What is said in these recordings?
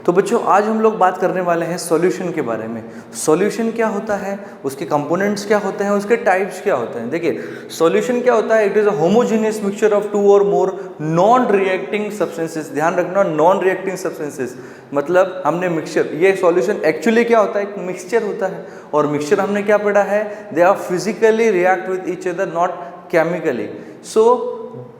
तो बच्चों आज हम लोग बात करने वाले हैं सॉल्यूशन के बारे में। सॉल्यूशन क्या होता है, उसके कंपोनेंट्स क्या होते हैं, उसके टाइप्स क्या होते हैं। देखिए सॉल्यूशन क्या होता है, it is a homogeneous mixture of two or more non reacting substances. ध्यान रखना, नॉन रिएक्टिंग सब्सटेंसेस मतलब हमने मिक्सचर, ये सॉल्यूशन एक्चुअली क्या होता है, एक मिक्सचर होता है। और मिक्सचर हमने क्या पढ़ा है, they are physically react with each other, not chemically. So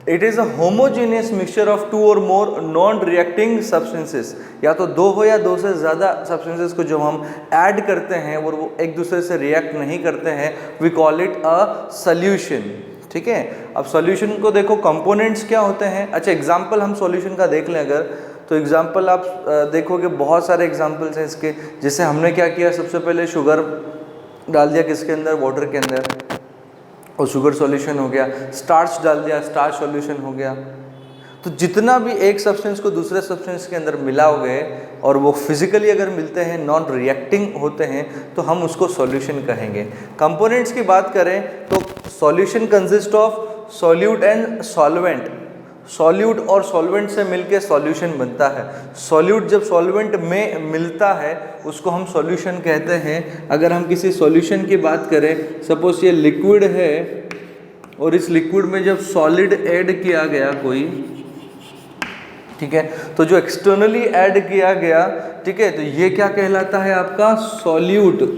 it is a homogeneous mixture of two or more non reacting substances. या तो दो हो या दो से ज़्यादा सब्सटेंसेस को जब हम ऐड करते हैं और वो एक दूसरे से रिएक्ट नहीं करते हैं, we call it a solution. ठीक है, अब सॉल्यूशन को देखो कंपोनेंट्स क्या होते हैं। अच्छा एग्जाम्पल हम सॉल्यूशन का देख लें अगर, तो एग्जाम्पल आप देखोगे बहुत सारे एग्जाम्पल्स हैं इसके। जैसे हमने क्या किया, सबसे पहले शुगर डाल दिया किसके अंदर, वाटर के अंदर, और शुगर सॉल्यूशन हो गया। स्टार्च डाल दिया, स्टार्च सॉल्यूशन हो गया। तो जितना भी एक सब्सटेंस को दूसरे सब्सटेंस के अंदर मिलाओगे और वो फिजिकली अगर मिलते हैं, नॉन रिएक्टिंग होते हैं, तो हम उसको सॉल्यूशन कहेंगे। कंपोनेंट्स की बात करें तो solution consist of solute and solvent. Solute और सॉल्वेंट से मिलके सॉल्यूशन बनता है। सॉल्यूट जब सॉल्वेंट में मिलता है उसको हम सॉल्यूशन कहते हैं। अगर हम किसी सॉल्यूशन की बात करें, सपोज ये लिक्विड है और इस लिक्विड में जब सॉलिड ऐड किया गया कोई, ठीक है, तो जो एक्सटर्नली ऐड किया गया, ठीक है, तो ये क्या कहलाता है आपका, सॉल्यूट।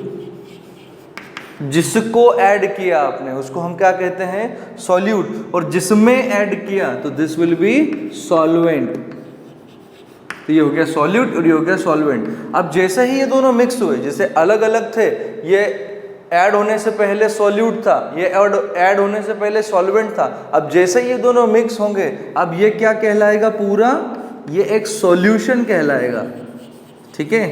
जिसको ऐड किया आपने उसको हम क्या कहते हैं, सॉल्यूट। और जिसमें ऐड किया तो दिस विल बी सॉल्वेंट। तो ये हो गया सॉल्यूट और ये हो गया सॉल्वेंट। अब जैसे ही ये दोनों मिक्स हुए, जैसे अलग अलग थे, ये ऐड होने से पहले सॉल्यूट था, ये ऐड होने से पहले सॉल्वेंट था। अब जैसे ही ये दोनों मिक्स होंगे, अब ये क्या कहलाएगा, पूरा ये एक सॉल्यूशन कहलाएगा। ठीक है,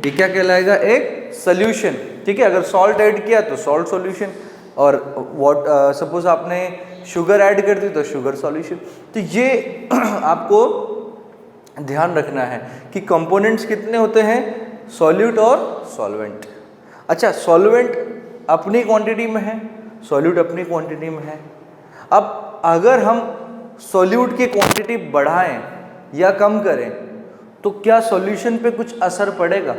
ये क्या कहलाएगा, एक सॉल्यूशन। ठीक है, अगर सॉल्ट ऐड किया तो सॉल्ट सॉल्यूशन, और सपोज आपने शुगर ऐड कर दी तो शुगर सॉल्यूशन। तो ये आपको ध्यान रखना है कि कंपोनेंट्स कितने होते हैं, सॉल्यूट और सॉल्वेंट। अच्छा, सॉल्वेंट अपनी क्वांटिटी में है, सॉल्यूट अपनी क्वांटिटी में है। अब अगर हम सॉल्यूट की क्वांटिटी बढ़ाएं या कम करें तो क्या सॉल्यूशन पे कुछ असर पड़ेगा,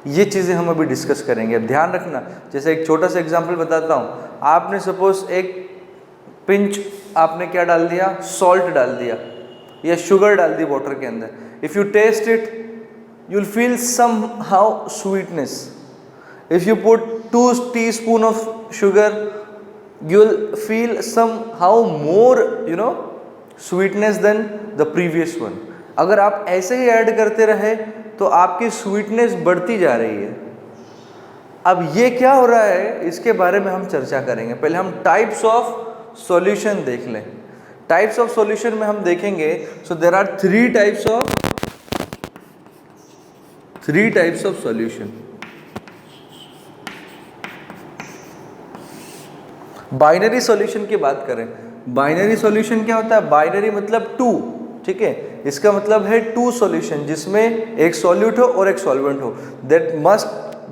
ये चीज़ें हम अभी डिस्कस करेंगे। अब ध्यान रखना, जैसे एक छोटा सा एग्जांपल बताता हूँ। आपने सपोज एक पिंच आपने क्या डाल दिया, सॉल्ट डाल दिया या शुगर डाल दी वाटर के अंदर। If you test it you will feel somehow sweetness. If you put 2 teaspoons of sugar you will feel somehow more sweetness than the previous one. अगर आप ऐसे ही ऐड करते रहे तो आपकी स्वीटनेस बढ़ती जा रही है। अब ये क्या हो रहा है, इसके बारे में हम चर्चा करेंगे। पहले हम टाइप्स ऑफ सॉल्यूशन देख लें। टाइप्स ऑफ सॉल्यूशन में हम देखेंगे, so there are 3 types of solution. Binary solution की बात करें, बाइनरी सॉल्यूशन क्या होता है, बाइनरी मतलब 2। ठीक है, इसका मतलब है 2 सॉल्यूशन जिसमें एक सॉल्यूट हो और एक सॉल्वेंट हो। दैट मस्ट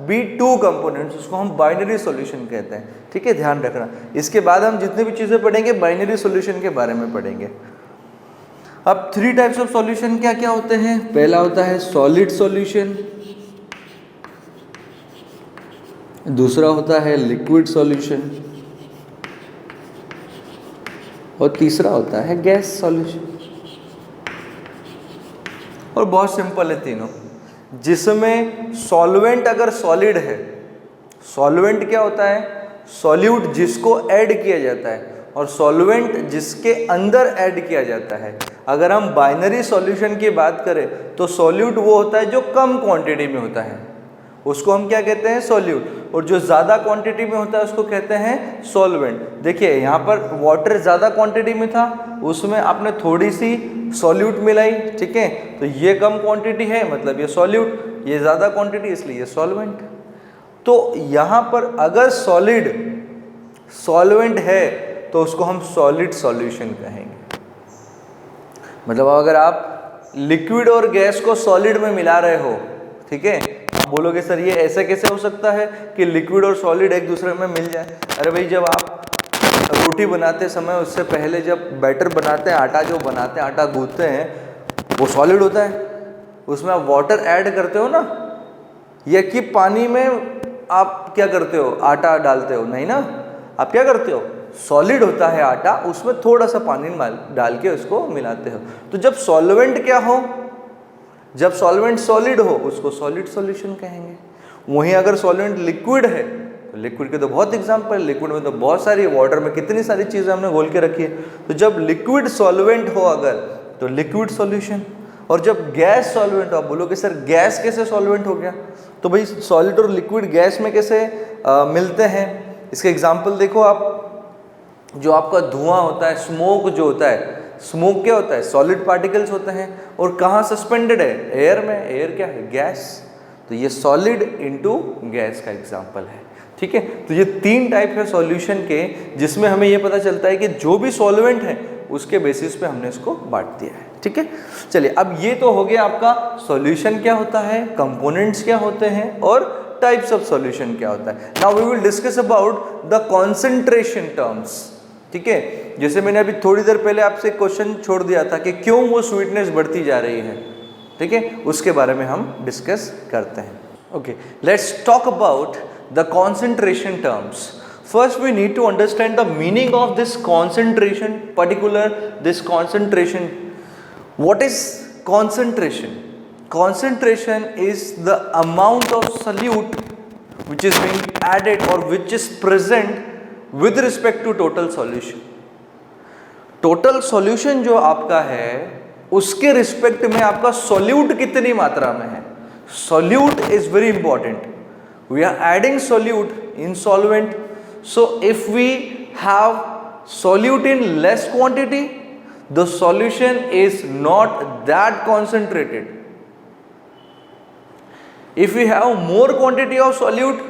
बी 2 कंपोनेंट्स, उसको हम बाइनरी सॉल्यूशन कहते हैं। ठीक है, ध्यान रखना। इसके बाद हम जितनी भी चीज़ें पढ़ेंगे बाइनरी सॉल्यूशन के बारे में पढ़ेंगे। अब 3 टाइप्स ऑफ सॉल्यूशन क्या क्या होते हैं। पहला होता है सॉलिड सॉल्यूशन, दूसरा होता है लिक्विड सॉल्यूशन, और तीसरा होता है गैस सॉल्यूशन। और बहुत सिंपल है तीनों। जिसमें सॉल्वेंट अगर सॉलिड है, सॉल्वेंट क्या होता है, सॉल्यूट जिसको ऐड किया जाता है, और सॉल्वेंट जिसके अंदर ऐड किया जाता है। अगर हम बाइनरी सॉल्यूशन की बात करें तो सॉल्यूट वो होता है जो कम क्वांटिटी में होता है, उसको हम क्या कहते हैं, सॉल्यूट। और जो ज़्यादा क्वांटिटी में होता है उसको कहते हैं सॉल्वेंट। देखिए यहाँ पर वाटर ज़्यादा क्वांटिटी में था, उसमें आपने थोड़ी सी सॉल्यूट मिलाई। ठीक है, तो ये कम क्वांटिटी है मतलब ये सॉल्यूट, ये ज़्यादा क्वांटिटी इसलिए ये सॉल्वेंट। तो यहाँ पर अगर सॉलिड सॉल्वेंट है तो उसको हम सॉलिड सॉल्यूशन कहेंगे। मतलब अगर आप लिक्विड और गैस को सॉलिड में मिला रहे हो, ठीक है, आप बोलोगे सर ये ऐसे कैसे हो सकता है कि लिक्विड और सॉलिड एक दूसरे में मिल जाए। अरे भाई, जब आप रोटी बनाते समय उससे पहले जब बैटर बनाते हैं, आटा जो बनाते हैं, आटा गूंथते हैं, वो सॉलिड होता है। उसमें आप वाटर ऐड करते हो ना, या कि पानी में आप क्या करते हो, आटा डालते हो? नहीं ना, आप क्या करते हो, सॉलिड होता है आटा, उसमें थोड़ा सा पानी डाल के उसको मिलाते हो। तो जब सॉल्वेंट क्या हो, जब सॉल्वेंट सॉलिड हो उसको सॉलिड सॉल्यूशन कहेंगे। वहीं अगर सॉल्वेंट लिक्विड है, तो लिक्विड के तो बहुत एग्जांपल, लिक्विड में तो बहुत सारी, वाटर में कितनी सारी चीज़ें हमने घोल के रखी है। तो जब लिक्विड सॉल्वेंट हो अगर, तो लिक्विड सॉल्यूशन। और जब गैस सॉल्वेंट हो, आप बोलोगे सर गैस कैसे सॉल्वेंट हो गया? तो भाई सॉलिड और लिक्विड गैस में कैसे मिलते हैं? इसके एग्जाम्पल देखो आप, जो आपका धुआं होता है, स्मोक जो होता है, स्मोक क्या होता है, सॉलिड पार्टिकल्स होते हैं, और कहाँ सस्पेंडेड है, एयर में। एयर क्या है, गैस। तो ये सॉलिड इनटू गैस का एग्जांपल है, ठीक है। तो ये 3 टाइप है सॉल्यूशन के, जिसमें हमें ये पता चलता है कि जो भी सॉल्वेंट है उसके बेसिस पे हमने इसको बांट दिया है, ठीक है। चलिए, अब ये तो हो गया आपका सॉल्यूशन क्या होता है, कंपोनेंट्स क्या होते हैं, और टाइप्स ऑफ सॉल्यूशन क्या होता है। Now we will discuss about the concentration terms, ठीक है। जैसे मैंने अभी थोड़ी देर पहले आपसे क्वेश्चन छोड़ दिया था कि क्यों वो स्वीटनेस बढ़ती जा रही है, ठीक है, उसके बारे में हम डिस्कस करते हैं। Okay, let's talk about the concentration terms. First we need to understand the meaning of this concentration, particular this concentration. What is concentration? Concentration is the amount of solute which is being added or which is present with respect to total solution. Total solution जो आपका है उसके respect में आपका solute कितनी मात्रा में है. Solute is very important. We are adding solute in solvent. So if we have solute in less quantity, the solution is not that concentrated. If we have more quantity of solute,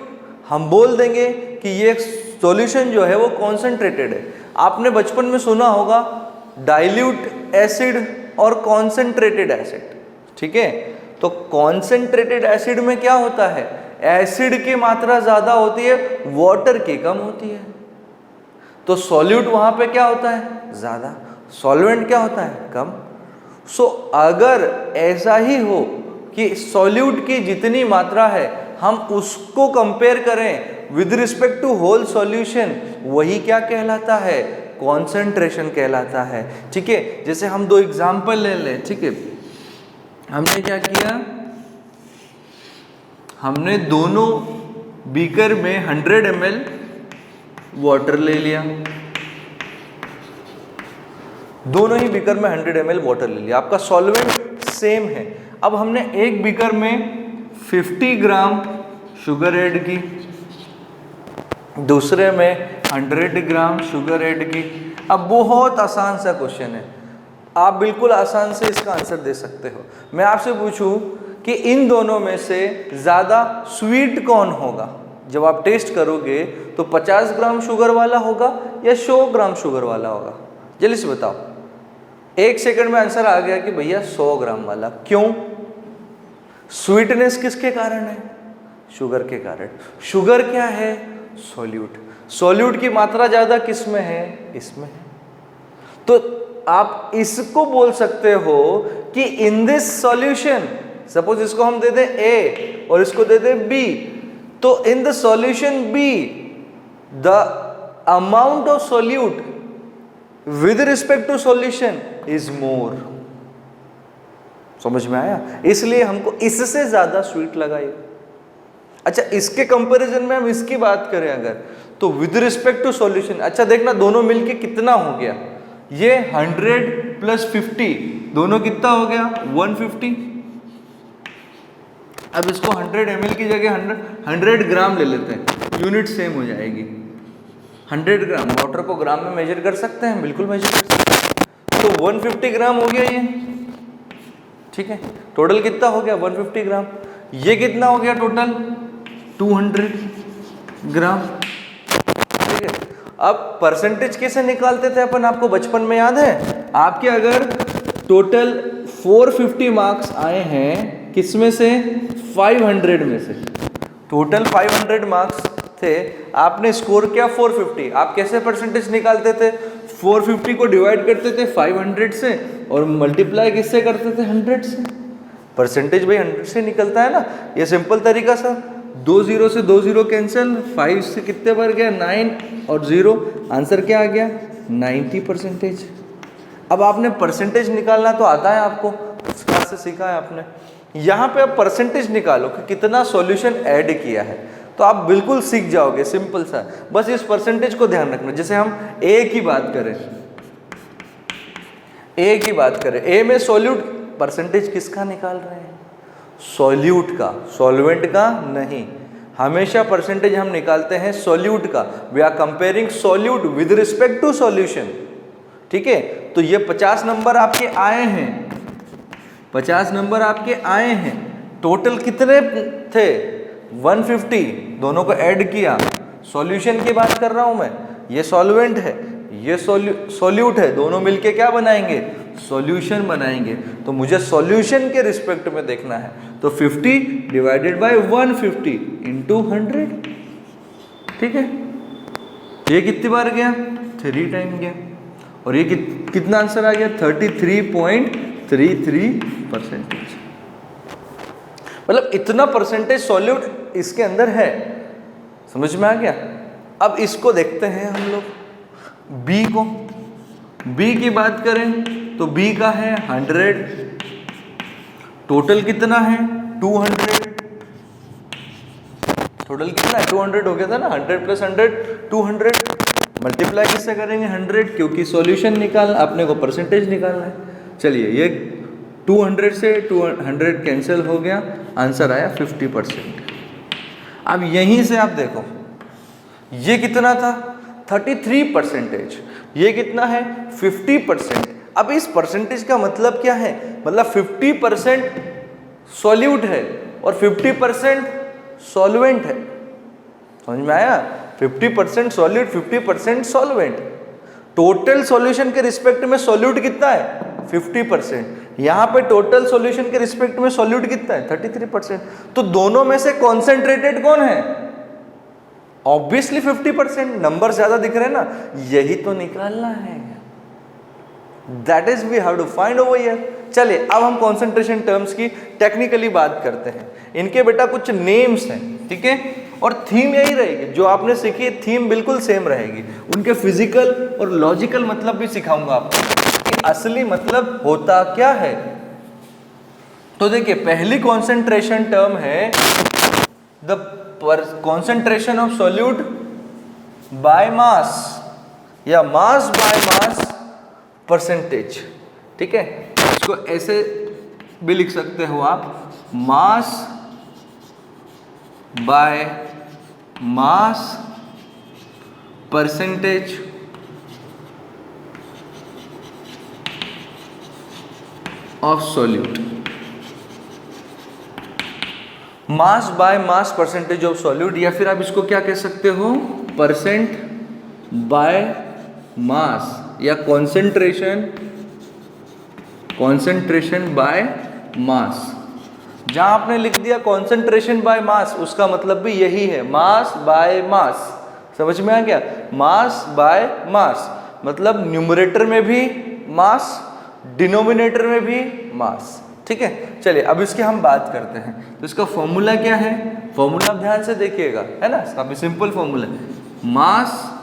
हम बोल देंगे कि ये solution जो है वो concentrated है. आपने बचपन में सुना होगा dilute acid और concentrated acid, ठीक है. तो concentrated acid में क्या होता है, एसिड की मात्रा ज्यादा होती है, वाटर की कम होती है. तो सॉल्यूट वहां पे क्या होता है, ज्यादा, सॉल्वेंट क्या होता है, कम. सो अगर ऐसा ही हो कि सॉल्यूट की जितनी मात्रा है हम उसको कंपेयर करें with respect to whole solution, वही क्या कहलाता है, कॉन्सेंट्रेशन कहलाता है, ठीक है. जैसे हम 2 एग्जांपल ले लें, ठीक है. हमने क्या किया, हमने दोनों बीकर में 100 ml वाटर ले लिया, दोनों ही बीकर में 100 ml वाटर ले लिया. आपका सॉल्वेंट सेम है. अब हमने एक बीकर में 50 ग्राम शुगर ऐड की, दूसरे में 100 ग्राम शुगर ऐड की. अब बहुत आसान सा क्वेश्चन है, आप बिल्कुल आसान से इसका आंसर दे सकते हो. मैं आपसे पूछूं कि इन दोनों में से ज़्यादा स्वीट कौन होगा, जब आप टेस्ट करोगे तो 50 ग्राम शुगर वाला होगा या 100 ग्राम शुगर वाला होगा, जल्दी से बताओ. 1 सेकंड में आंसर आ गया कि भैया 100 ग्राम वाला. क्यों, स्वीटनेस किसके कारण है, शुगर के कारण. शुगर क्या है, सॉल्यूट. सॉल्यूट की मात्रा ज़्यादा किस में है, इसमें है. तो आप इसको बोल सकते हो कि इन दिस सॉल्यूशन, सपोज इसको हम दे दें A और इसको दे दें B, तो in the solution B the amount of solute with respect to solution is more. समझ में आया, इसलिए हमको इससे ज्यादा स्वीट लगाइए. अच्छा, इसके कंपैरिजन में हम इसकी बात करें अगर, तो विद रिस्पेक्ट टू सॉल्यूशन, अच्छा देखना दोनों मिलके कितना हो गया, ये 100 प्लस 50 दोनों कितना हो गया, 150. अब इसको 100 ml की जगह 100 ग्राम ले लेते हैं, यूनिट सेम हो जाएगी. 100 ग्राम, वाटर को ग्राम में मेजर कर सकते हैं, बिल्कुल मेजर कर सकते हैं. तो 150 ग्राम हो गया ये, ठीक है. टोटल कितना हो गया, 150 ग्राम. ये कितना हो गया टोटल, 200 ग्राम, ठीक है. अब परसेंटेज कैसे निकालते थे अपन, आपको बचपन में याद है. आपके अगर टोटल 450 मार्क्स आए हैं, किसमें से, 500 में से. टोटल 500 मार्क्स थे, आपने स्कोर किया 450. आप कैसे परसेंटेज निकालते थे, 450 को डिवाइड करते थे 500 से और मल्टीप्लाई किससे करते थे, 100 से. परसेंटेज भाई 100 से निकलता है ना, ये सिंपल तरीका सा। 2 0 से 2 0 कैंसिल, 5 से कितने बार गया 9 और 0, आंसर क्या आ गया 90%। अब आपने परसेंटेज निकालना तो आता है आपको, उस क्लास से सीखा है आपने। यहाँ पे आप परसेंटेज निकालो कि कितना सॉल्यूशन ऐड किया है, तो आप बिल्कुल सीख जाओगे, सिंपल सा। बस इस परसेंटेज को ध्यान रखना। जैसे हम ए की बात करें, ए में सॉल्यूट, परसेंटेज किसका निकाल रहे हैं, सॉल्यूट का, सॉल्वेंट का नहीं। हमेशा परसेंटेज हम निकालते हैं सॉल्यूट का। We are comparing solute with respect to solution, ठीक है। तो ये 50 नंबर आपके आए हैं, 50 नंबर आपके आए हैं। टोटल कितने थे 150, दोनों को ऐड किया। सॉल्यूशन की बात कर रहा हूं मैं, ये सॉल्वेंट है, ये सॉल्यूट है, दोनों मिलके क्या बनाएंगे, सॉल्यूशन बनाएंगे। तो मुझे सॉल्यूशन के रिस्पेक्ट में देखना है, तो 50 डिवाइडेड बाय 150 इंटू 100, ठीक है। ये कितनी बार गया, 3 टाइम गया, और ये कितना आंसर आ गया 33.33%। मतलब इतना परसेंटेज सॉल्यूट इसके अंदर है, समझ में आ गया। अब इसको देखते हैं हम लोग बी को। बी की बात करें तो बी का है 100, टोटल कितना है 200, टोटल कितना है 200 हो गया था ना, 100 प्लस 100 200, मल्टीप्लाई किससे करेंगे 100, क्योंकि सॉल्यूशन निकालना, अपने को परसेंटेज निकालना है। चलिए ये 200 से 200 कैंसिल हो गया, आंसर आया 50%। अब यहीं से आप देखो ये कितना था 33%, ये कितना है 50%। अब इस परसेंटेज का मतलब क्या है, मतलब 50% सॉल्यूट है और 50% सॉल्वेंट है, समझ में आया। 50% सॉल्यूट, 50% सॉल्वेंट। टोटल सॉल्यूशन के रिस्पेक्ट में सॉल्यूट कितना है 50%, यहाँ पे टोटल सॉल्यूशन के रिस्पेक्ट में सॉल्यूट कितना है 33%। तो दोनों में से कॉन्सेंट्रेटेड कौन है, ऑब्वियसली 50%। नंबर ज्यादा दिख रहे हैं ना, यही तो निकालना है, that is we have to find over here. चलिए अब हम कॉन्सेंट्रेशन टर्म्स की टेक्निकली बात करते हैं। इनके बेटा कुछ नेम्स हैं, ठीक है, और थीम यही रहेगी जो आपने सीखी, थीम बिल्कुल सेम रहेगी। उनके फिजिकल और लॉजिकल मतलब भी सिखाऊंगा आपको कि असली मतलब होता क्या है। तो देखिए पहली कॉन्सेंट्रेशन टर्म है the concentration of solute by mass, या मास बाय मास परसेंटेज, ठीक है। इसको ऐसे भी लिख सकते हो आप, मास by mass percentage of solute. Mass by mass percentage of solute, या फिर आप इसको क्या कह सकते हो, परसेंट बाय मास, या कॉन्सेंट्रेशन बाय मास। जहां आपने लिख दिया कॉन्सेंट्रेशन बाय मास, उसका मतलब भी यही है, मास बाय मास। समझ में आ गया, मास बाय मास मतलब न्यूमरेटर में भी मास, डिनोमिनेटर में भी मास, ठीक है। चलिए अब इसकी हम बात करते हैं। तो इसका फॉर्मूला क्या है, फॉर्मूला आप ध्यान से देखिएगा, है ना, काफी सिंपल फॉर्मूला है। Mass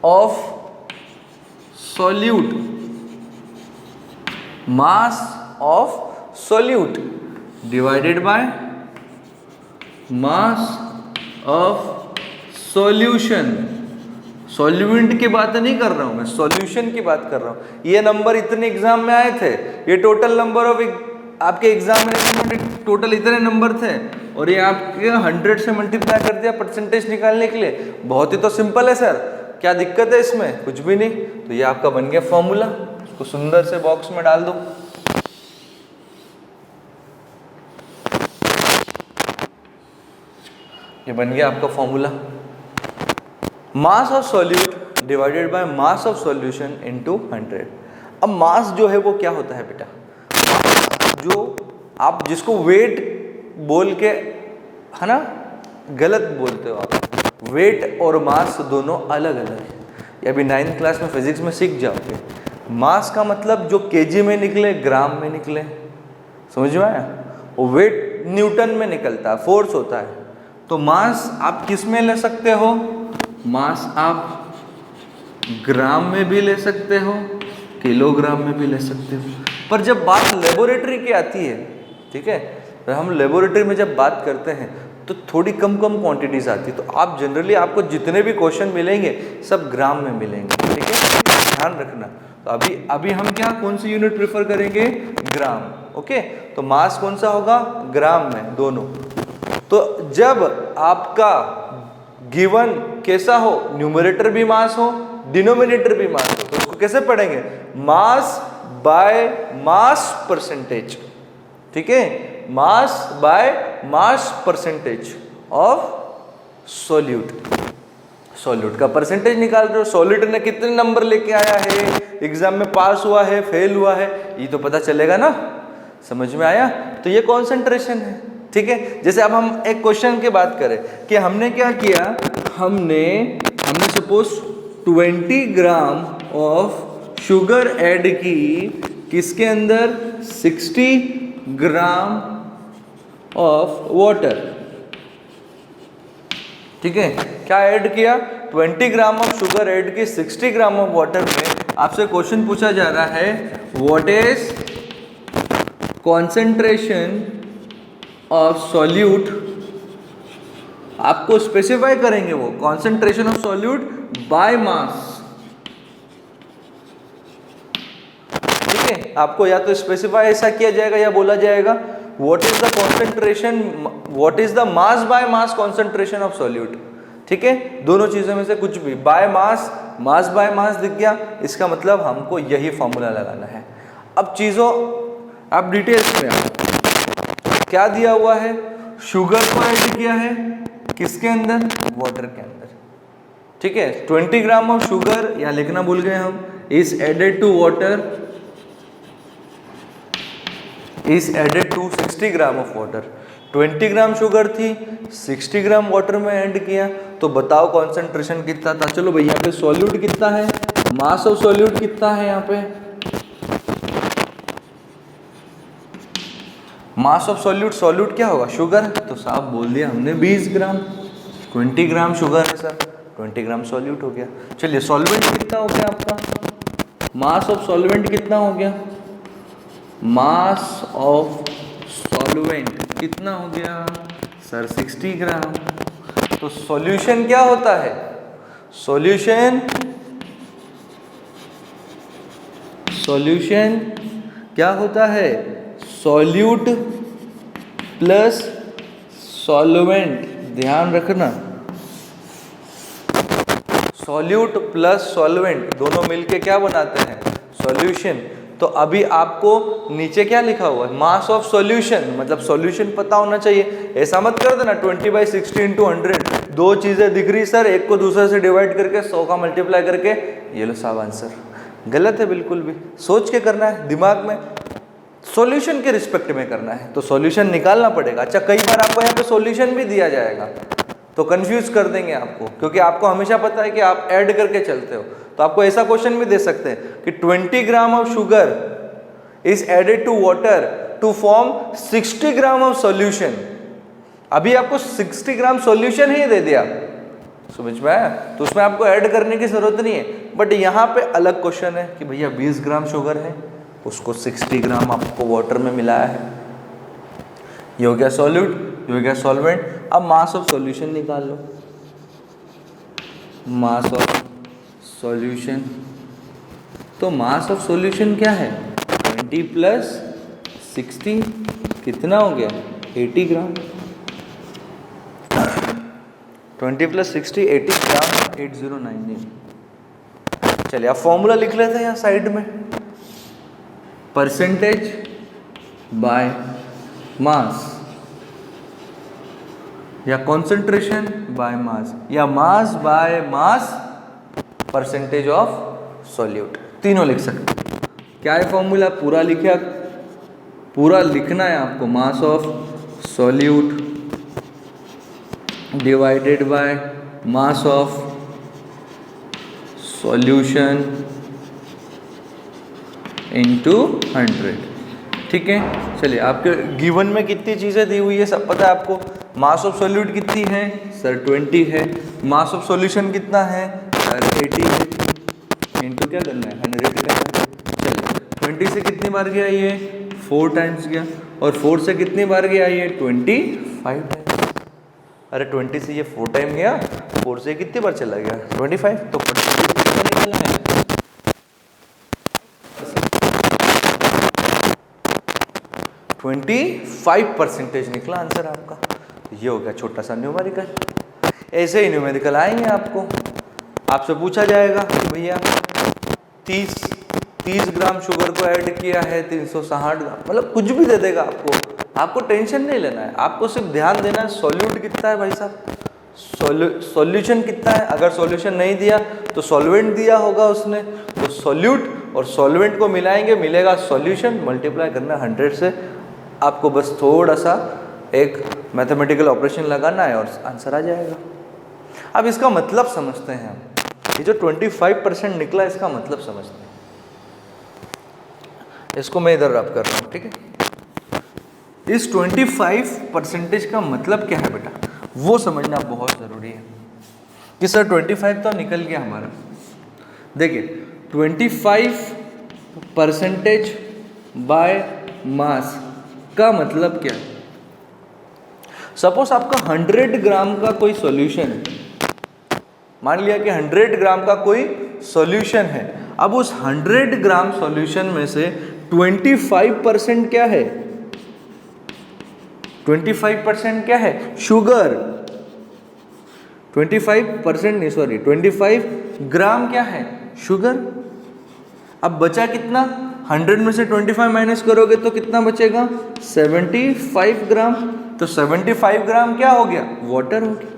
of solute, mass of solute divided by mass of solution. Solvent की बात नहीं कर रहा हूं मैं, सॉल्यूशन की बात कर रहा हूं। ये नंबर इतने एग्जाम में आए थे, ये टोटल नंबर ऑफ आपके एग्जामिनेशन में टोटल इतने नंबर थे, और ये आपके 100 से मल्टीप्लाई कर दिया परसेंटेज निकालने के लिए। बहुत ही तो सिंपल है सर, क्या दिक्कत है इसमें, कुछ भी नहीं। तो ये आपका बन गया फॉर्मूला, इसको सुंदर से बॉक्स में डाल दो। ये बन गया आपका formula, mass of solute divided by mass of solution into 100। अब मास जो है वो क्या होता है बेटा, जो आप जिसको वेट बोल के, है ना, गलत बोलते हो आप। वेट और मास दोनों अलग अलग है, ये अभी 9th क्लास में फिजिक्स में सीख जाओगे। मास का मतलब जो केजी में निकले, ग्राम में निकले, समझ में आया? वो वेट न्यूटन में निकलता है, फोर्स होता है। तो मास आप किस में ले सकते हो? मास आप ग्राम में भी ले सकते हो, किलोग्राम में भी ले सकते हो। पर जब बात लेबोरेटरी की आती है, ठीक है, तो हम लेबोरेटरी में जब बात करते हैं तो थोड़ी कम क्वांटिटीज आती है। तो आप जनरली आपको जितने भी क्वेश्चन मिलेंगे सब ग्राम में मिलेंगे, ठीक है, ध्यान रखना। तो अभी हम क्या, कौन सी यूनिट प्रेफर करेंगे? ग्राम। ओके, तो मास कौन सा होगा? ग्राम में, दोनों। तो जब आपका गिवन कैसा हो, न्यूमरेटर भी मास हो, डिनोमिनेटर भी मास हो, तो उसको कैसे पढ़ेंगे? मास बाय मास परसेंटेज, ठीक है, मास by mass percentage of solute. Solute का परसेंटेज निकाल रहे हो, सॉल्यूट ने कितने नंबर लेके आया है, एग्जाम में पास हुआ है, फेल हुआ है, ये तो पता चलेगा ना। समझ में आया? तो ये कॉन्सेंट्रेशन है, ठीक है। जैसे अब हम एक क्वेश्चन की बात करें कि हमने क्या किया, हमने suppose 20 gram of sugar add की, किसके अंदर? 60 ग्राम ऑफ वाटर, ठीक है। क्या ऐड किया? 20 ग्राम ऑफ शुगर ऐड की 60 ग्राम ऑफ वाटर में। आपसे क्वेश्चन पूछा जा रहा है, what is concentration of solute. आपको स्पेसिफाई करेंगे वो concentration of solute by mass, ठीक है। आपको या तो स्पेसिफाई ऐसा किया जाएगा या बोला जाएगा what is the concentration, what is the mass by mass concentration of solute, ठीक है। दोनों चीजों में से कुछ भी, बाय मास, मास बाय मास दिख गया, इसका मतलब हमको यही फॉर्मूला लगाना है। अब चीजों आप डिटेल्स में आओ, क्या दिया हुआ है? शुगर को ऐड किया है किसके अंदर? वाटर के अंदर, ठीक है। 20 ग्राम ऑफ शुगर, या लिखना भूल गए हम, is added to water, is added to 60 gram of water. 20 gram sugar थी, 60 ग्राम वाटर में ऐड किया, तो बताओ कॉन्सेंट्रेशन कितना था? चलो भाई, यहाँ पे सॉल्यूट कितना है, मास ऑफ सॉल्यूट कितना है? यहाँ पे मास ऑफ सॉल्यूट, सॉल्यूट क्या होगा? शुगर, तो साफ बोल दिया हमने 20 ग्राम। 20 ग्राम शुगर है सर, 20 ग्राम सॉल्यूट हो गया। चलिए, सॉल्वेंट कितना हो गया आपका? मास ऑफ सॉल्वेंट कितना हो गया? मास ऑफ सॉल्वेंट कितना हो गया सर? 60 ग्राम। तो सॉल्यूशन क्या होता है? सॉल्यूशन क्या होता है? सॉल्यूट प्लस सॉल्वेंट, ध्यान रखना, सॉल्यूट प्लस सॉल्वेंट दोनों मिलके क्या बनाते हैं? सॉल्यूशन। तो अभी आपको नीचे क्या लिखा हुआ है? मास ऑफ सॉल्यूशन, मतलब सॉल्यूशन पता होना चाहिए। ऐसा मत कर देना 20/60 × 100, दो चीजें दिख रही सर, एक को दूसरे से डिवाइड करके 100 का मल्टीप्लाई करके ये लो साहब आंसर। गलत है, बिल्कुल भी सोच के करना है, दिमाग में, सॉल्यूशन के रिस्पेक्ट में करना है, तो सॉल्यूशन निकालना पड़ेगा। अच्छा, कई बार आपको यहाँ पे सॉल्यूशन भी दिया जाएगा तो कंफ्यूज कर देंगे आपको, क्योंकि आपको हमेशा पता है कि आप ऐड करके चलते हो। तो आपको ऐसा क्वेश्चन भी दे सकते हैं कि 20 gram of sugar is added to water to form 60 gram of solution. अभी आपको 60 ग्राम सॉल्यूशन ही दे दिया, समझ में आया? तो उसमें आपको ऐड करने की जरूरत नहीं है। बट यहाँ पे अलग क्वेश्चन है कि भैया 20 ग्राम शुगर है, उसको 60 ग्राम आपको वाटर में मिलाया है, ये हो गया सॉल्यूट, ये हो गया सॉल्वेंट। अब मास ऑफ सॉल्यूशन निकाल लो, मास ऑफ सॉल्यूशन। तो मास ऑफ सॉल्यूशन क्या है? 20 + 60 कितना हो गया? 80 ग्राम। 20 + 60 80 ग्राम, 8099। चलिए अब फॉर्मूला लिख लेते हैं यहाँ साइड में, परसेंटेज बाय मास, या कॉन्सेंट्रेशन बाय मास, या मास by mass percentage of solute, तीनों लिख सकते हैं। क्या है फॉर्मूला? पूरा लिखा, पूरा लिखना है आपको। मास of solute divided by mass of solution into 100, ठीक है, चलिए आपके गिवन में कितनी चीज़ें दी हुई है सब पता है आपको। मास ऑफ सॉल्यूट कितनी है सर 20 है। मास ऑफ सॉल्यूशन कितना है सर 80 है। इनटू क्या करना है 100 करना है। चलिए 20 से कितनी बार गया ये 4 टाइम्स गया, और 4 से कितनी बार गया ये 25 टाइम्स। अरे 20 से ये 4 टाइम गया, 4 से कितनी बार चला गया 25, तो परसेंटेज कितना निकला है 25% निकला आंसर आपका। ये हो गया छोटा सा न्यूमेरिकल। ऐसे ही न्यूमेरिकल आएंगे आपको, आपसे पूछा जाएगा कि भैया 30 ग्राम शुगर को ऐड किया है 360 ग्राम, मतलब कुछ भी दे देगा आपको टेंशन नहीं लेना है, आपको सिर्फ ध्यान देना है सॉल्यूट कितना है भाई साहब, सॉल्यूशन कितना है। अगर सॉल्यूशन नहीं दिया तो सॉल्वेंट दिया होगा उसने, तो सॉल्यूट और सॉल्वेंट को मिलाएंगे, मिलेगा सॉल्यूशन, मल्टीप्लाई करना 100 से। आपको बस थोड़ा सा एक मैथमेटिकल ऑपरेशन लगाना है और आंसर आ जाएगा। अब इसका मतलब समझते हैं हम, ये जो 25% निकला इसका मतलब समझते हैं। इसको मैं इधर रब कर रहा हूँ, ठीक है। इस 25% का मतलब क्या है बेटा, वो समझना बहुत ज़रूरी है कि सर 25 तो निकल गया हमारा। देखिए 25% बाय मास का मतलब क्या है। सपोज आपका 100 ग्राम का कोई सॉल्यूशन है, मान लिया कि 100 ग्राम का कोई सॉल्यूशन है। अब उस 100 ग्राम सॉल्यूशन में से 25% क्या है, 25% क्या है शुगर, 25% नहीं सॉरी 25 ग्राम क्या है शुगर। अब बचा कितना, 100 में से 25 माइनस करोगे तो कितना बचेगा 75 ग्राम। तो 75 ग्राम क्या हो गया वाटर हो गया।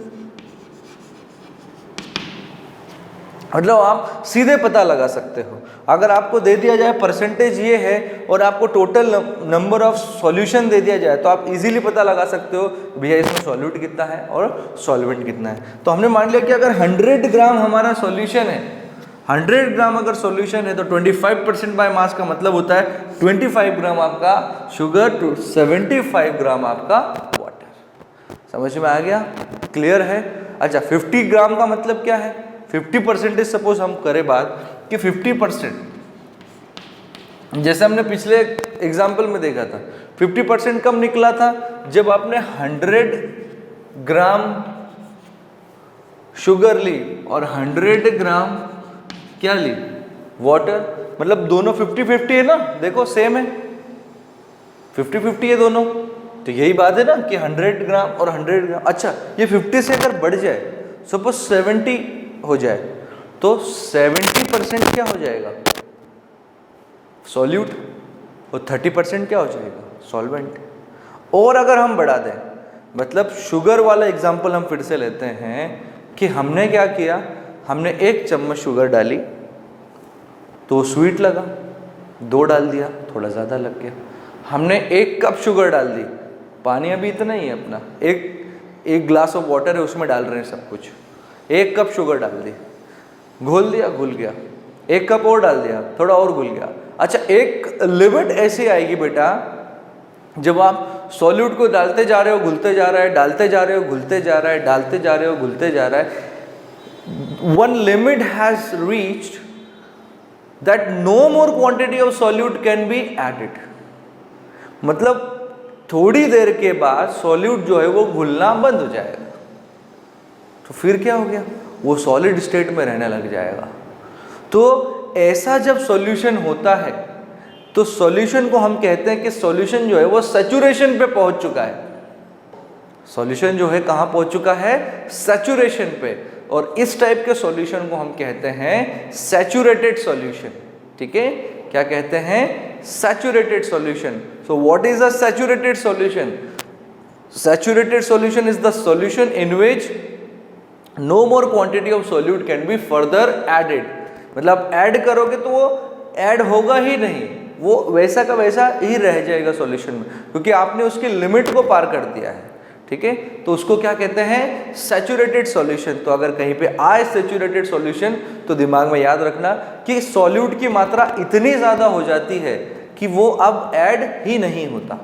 मतलब आप सीधे पता लगा सकते हो, अगर आपको दे दिया जाए परसेंटेज ये है और आपको टोटल नंबर ऑफ सॉल्यूशन दे दिया जाए तो आप इजीली पता लगा सकते हो भैया इसमें सॉल्यूट कितना है और सॉल्वेंट कितना है। तो हमने मान लिया कि अगर 100 ग्राम हमारा सॉल्यूशन है, 100 ग्राम अगर सॉल्यूशन है तो 25% बाय मास का मतलब होता है 25 ग्राम आपका शुगर टू 75 ग्राम आपका वाटर। समझ में आ गया, क्लियर है। अच्छा 50 ग्राम का मतलब क्या है, 50% सपोज हम करें बात कि 50%, जैसे हमने पिछले एग्जाम्पल में देखा था 50% कब निकला था, जब आपने 100 ग्राम शुगर ली और 100 ग्राम क्या ली वाटर, मतलब दोनों 50-50 है ना, देखो सेम है 50-50 है दोनों। तो यही बात है ना कि 100 ग्राम और 100 ग्राम। अच्छा ये 50 से अगर बढ़ जाए, सपोज 70 हो जाए, तो 70% क्या हो जाएगा सॉल्यूट और 30% क्या हो जाएगा सॉल्वेंट। और अगर हम बढ़ा दें, मतलब शुगर वाला एग्जांपल हम फिर से लेते हैं कि हमने क्या किया, हमने 1 चम्मच शुगर डाली तो स्वीट लगा, 2 डाल दिया थोड़ा ज़्यादा लग गया। हमने 1 कप शुगर डाल दी, पानी अभी इतना ही है अपना, एक ग्लास ऑफ वाटर है उसमें डाल रहे हैं सब कुछ, 1 कप शुगर डाल दी, घोल दिया घुल गया, 1 कप और डाल दिया थोड़ा और घुल गया। अच्छा एक लिमिट ऐसी आएगी बेटा, जब आप सॉल्यूट को डालते जा रहे हो घुलते जा रहा है, डालते जा रहे हो घुलते जा रहा है, डालते जा रहे हो घुलते जा रहा है, one limit has reached that no more quantity of solute can be added। मतलब थोड़ी देर के बाद सॉल्यूट जो है वो घुलना बंद हो जाएगा, तो फिर क्या हो गया, वो सॉलिड स्टेट में रहने लग जाएगा। तो ऐसा जब सॉल्यूशन होता है तो सॉल्यूशन को हम कहते हैं कि सॉल्यूशन जो है वो सैचुरेशन पे पहुंच चुका है। सॉल्यूशन जो है कहां पहुंच चुका है, सैचुरेशन पे। और इस टाइप के सॉल्यूशन को हम कहते हैं सैचुरेटेड सॉल्यूशन। ठीक है, क्या कहते हैं, saturated solution. So what is a saturated solution? Saturated solution is the solution in which no more quantity of solute can be further added. मतलब ऐड करोगे तो वो ऐड होगा ही नहीं, वो वैसा का वैसा ही रह जाएगा सॉल्यूशन में, क्योंकि आपने उसकी लिमिट को पार कर दिया है। ठीक है, तो उसको क्या कहते हैं, सैचुरेटेड सॉल्यूशन। तो अगर कहीं पे आए सैचुरेटेड सॉल्यूशन तो दिमाग में याद रखना कि सॉल्यूट की मात्रा इतनी ज़्यादा हो जाती है कि वो अब ऐड ही नहीं होता,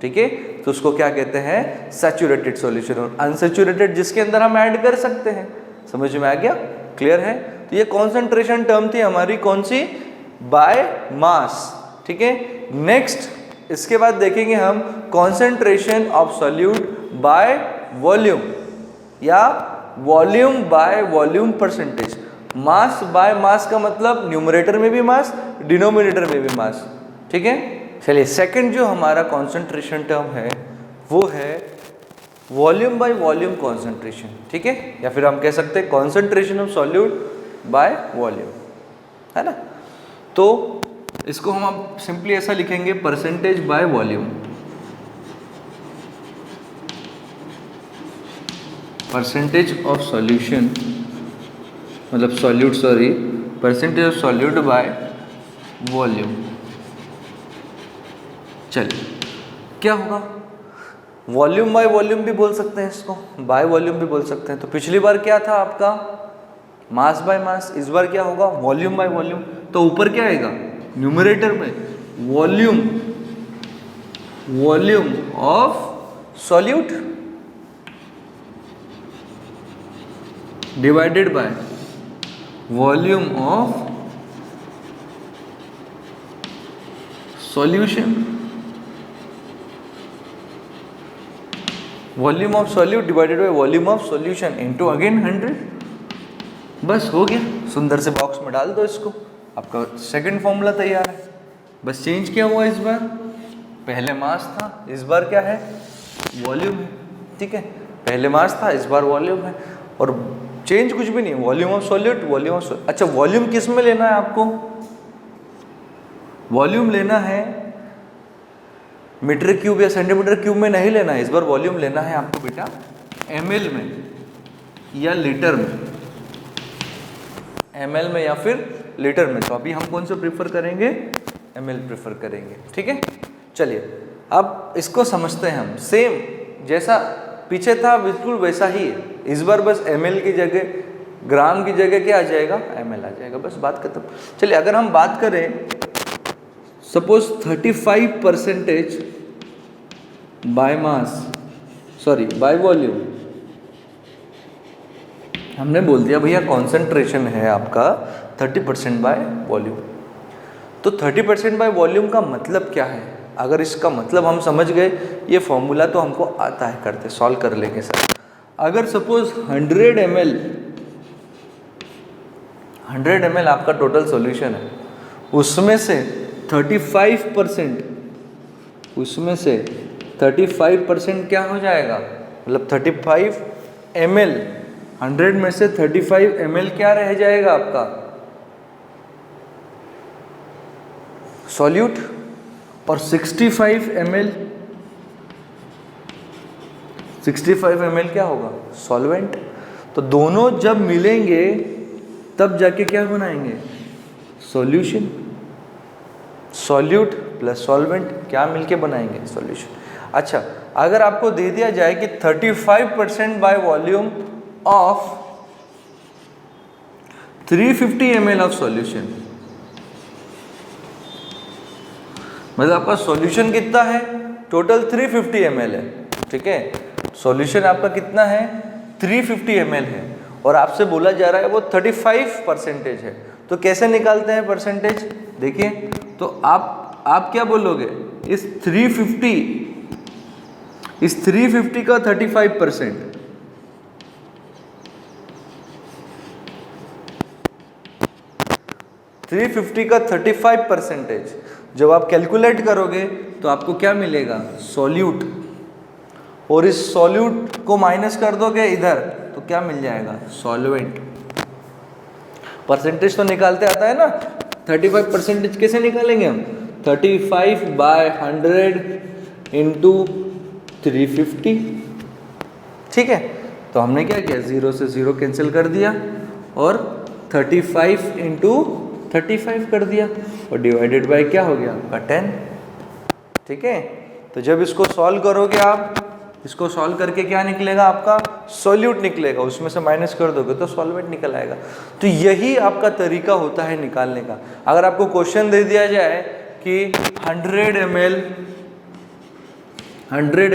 ठीक है, तो उसको क्या कहते हैं, सैचुरेटेड सॉल्यूशन। और अनसैचुरेटेड जिसके अंदर हम ऐड कर सकते हैं। समझ में आ गया, क्लियर है। तो ये कॉन्सेंट्रेशन टर्म थी हमारी कौन सी, बाय मास, ठीक है। नेक्स्ट इसके बाद देखेंगे हम concentration of solute by volume या volume by volume percentage. Mass by mass का मतलब न्यूमरेटर में भी मास, डिनोमिनेटर में भी मास, ठीक है। चलिए सेकंड जो हमारा कॉन्सेंट्रेशन टर्म है वो है वॉल्यूम बाय वॉल्यूम कॉन्सेंट्रेशन, ठीक है, या फिर हम कह सकते हैं concentration of solute by volume, है ना। तो इसको हम अब सिंपली ऐसा लिखेंगे, percentage by volume, percentage of solution मतलब solute, sorry, percentage of solute by volume. चलिए क्या होगा, वॉल्यूम बाय वॉल्यूम भी बोल सकते हैं इसको, बाय वॉल्यूम भी बोल सकते हैं। तो पिछली बार क्या था आपका, मास बाय मास, इस बार क्या होगा, वॉल्यूम बाय वॉल्यूम। तो ऊपर क्या आएगा, न्यूमरेटर में volume, volume of solute divided by volume of solution, volume of solute divided by volume of solution into again 100। बस हो गया, सुंदर से बॉक्स में डाल दो इसको, आपका सेकंड फॉर्मूला तैयार है। बस चेंज क्या हुआ, इस बार पहले मास था, इस बार क्या है, वॉल्यूम है, ठीक है। पहले मास था, इस बार वॉल्यूम है, और चेंज कुछ भी नहीं, volume of solute, volume of, अच्छा वॉल्यूम किस में लेना है आपको, वॉल्यूम लेना है मीटर क्यूब या सेंटीमीटर क्यूब में नहीं लेना है, इस बार वॉल्यूम लेना है आपको बेटा ml में या लीटर में, ml में या फिर लीटर में। तो अभी हम कौन सा प्रीफर करेंगे, ml प्रीफर करेंगे, ठीक है। चलिए अब इसको समझते हैं हम, सेम जैसा पीछे था बिल्कुल वैसा ही है, इस बार बस ml की जगह, ग्राम की जगह क्या आ जाएगा, ml आ जाएगा, बस बात खत्म। चलिए अगर हम बात करें suppose 35% by mass, sorry by volume, हमने बोल दिया भैया कॉन्सेंट्रेशन है आपका 30% बाय वॉल्यूम। तो 30% बाय वॉल्यूम का मतलब क्या है, अगर इसका मतलब हम समझ गए, ये फॉर्मूला तो हमको आता है, करते सॉल्व कर लेंगे सर। अगर सपोज 100 ml आपका टोटल सॉल्यूशन है, उसमें से 35%, उसमें से 35% क्या हो जाएगा, मतलब 35 ml, 100 में से 35 ml क्या रह जाएगा आपका, सॉल्यूट, और 65 ml, 65 ml क्या होगा, सॉल्वेंट। तो दोनों जब मिलेंगे तब जाके क्या बनाएंगे, सॉल्यूशन, सॉल्यूट प्लस सॉल्वेंट क्या मिलके बनाएंगे, सॉल्यूशन। अच्छा अगर आपको दे दिया जाए कि 35% bye volume of 350 ml of solution, मतलब आपका सॉल्यूशन कितना है, टोटल 350 ml है, ठीक है, सॉल्यूशन आपका कितना है 350 ml है, और आपसे बोला जा रहा है वो 35% है। तो कैसे निकालते हैं परसेंटेज, देखिए, तो आप क्या बोलोगे, इस 350 का 35%, का 35% जब आप कैलकुलेट करोगे तो आपको क्या मिलेगा, सॉल्यूट, और इस सॉल्यूट को माइनस कर दोगे इधर तो क्या मिल जाएगा, सॉल्वेंट। परसेंटेज तो निकालते आता है ना, 35% कैसे निकालेंगे हम, 35 बाय 100 इंटू 350, ठीक है। तो हमने क्या किया, 0 से 0 कैंसिल कर दिया और 35 इंटू 35 कर दिया, और डिवाइडेड बाय क्या हो गया आपका 10, ठीक है। तो जब इसको सॉल्व करोगे आप, इसको सॉल्व करके क्या निकलेगा आपका, सॉल्यूट निकलेगा, उसमें से माइनस कर दोगे तो सॉल्वेंट निकल आएगा। तो यही आपका तरीका होता है निकालने का। अगर आपको क्वेश्चन दे दिया जाए कि 100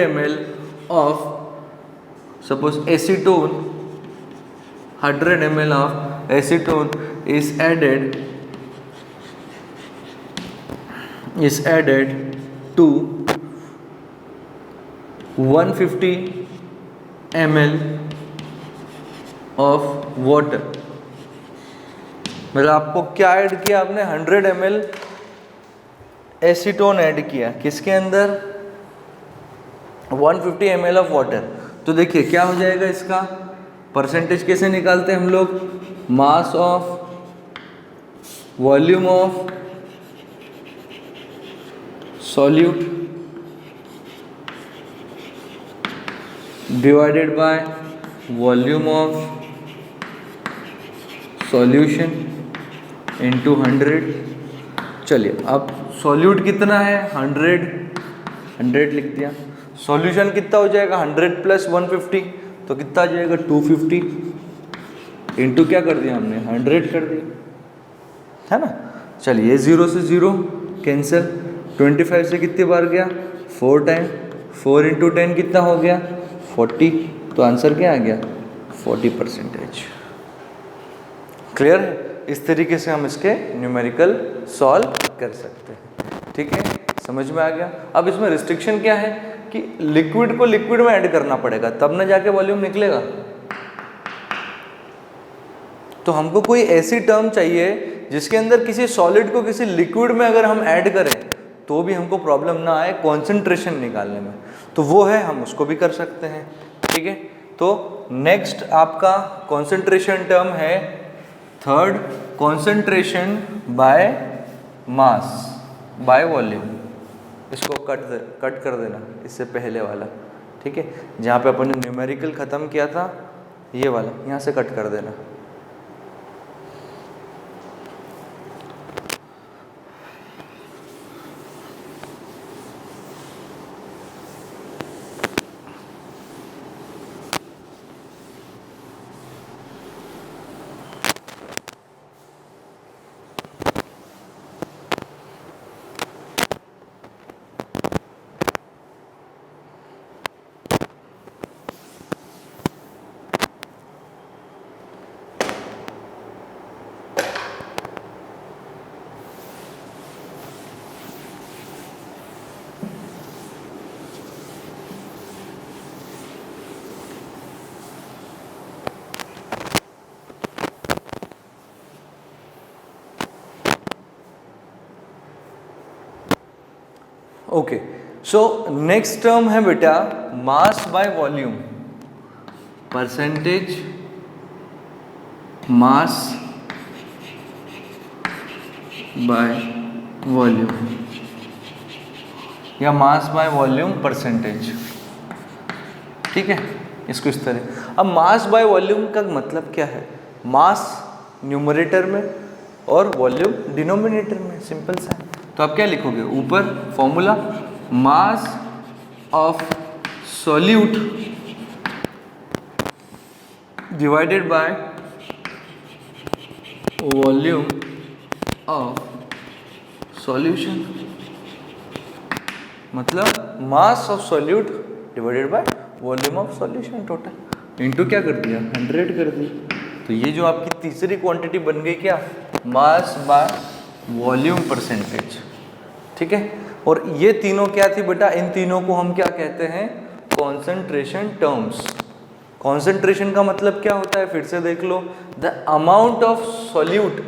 ml of suppose acetone, 100 ml of acetone is added to 150 ml of water। मतलब आपको क्या ऐड किया आपने, 100 ml एसीटोन ऐड किया किसके अंदर, 150 ml ऑफ वाटर। तो देखिए क्या हो जाएगा इसका परसेंटेज, कैसे निकालते हैं हम लोग, mass of volume of solute divided by volume of solution into 100। चलिए अब सॉल्यूट कितना है, 100 लिख दिया। सॉल्यूशन कितना हो जाएगा, 100 प्लस 150 तो कितना आ जाएगा 250, इंटू क्या कर दिया हमने 100 कर दिया, है ना। चलिए 0 से 0 कैंसिल, 25 से कितनी बार गया 4 टाइम, 4 इंटू 10 कितना हो गया 40, तो आंसर क्या आ गया 40%। क्लियर है, इस तरीके से हम इसके न्यूमेरिकल सॉल्व कर सकते हैं। ठीक है, समझ में आ गया। अब इसमें रिस्ट्रिक्शन क्या है कि लिक्विड को लिक्विड में ऐड करना पड़ेगा तब ना जाके वॉल्यूम निकलेगा। तो हमको कोई ऐसी टर्म चाहिए जिसके अंदर किसी सॉलिड को किसी लिक्विड में अगर हम ऐड करें तो भी हमको प्रॉब्लम ना आए कॉन्सेंट्रेशन निकालने में, तो वो है हम उसको भी कर सकते हैं। ठीक है, तो नेक्स्ट आपका कॉन्सेंट्रेशन टर्म है third, concentration by mass by volume. इसको कट कर देना इससे पहले वाला, ठीक है, जहाँ पे अपन ने न्यूमेरिकल ख़त्म किया था ये वाला, यहाँ से कट कर देना। ओके, सो नेक्स्ट टर्म है बेटा mass by volume, percentage mass bye volume या मास बाय वॉल्यूम परसेंटेज। ठीक है, इसको इस तरह। अब मास बाय वॉल्यूम का मतलब क्या है, मास न्यूमरेटर में और वॉल्यूम डिनोमिनेटर में, सिंपल सा है। तो आप क्या लिखोगे ऊपर formula, mass of solute divided by volume of solution, मतलब mass of solute divided by volume of solution total, into क्या कर दिया 100 कर दिया। तो ये जो आपकी तीसरी क्वांटिटी बन गई क्या, मास बाय वॉल्यूम परसेंटेज। ठीक है, और ये तीनों क्या थी बेटा, इन तीनों को हम क्या कहते हैं, कॉन्सेंट्रेशन टर्म्स। कॉन्सेंट्रेशन का मतलब क्या होता है, फिर से देख लो, the amount of solute,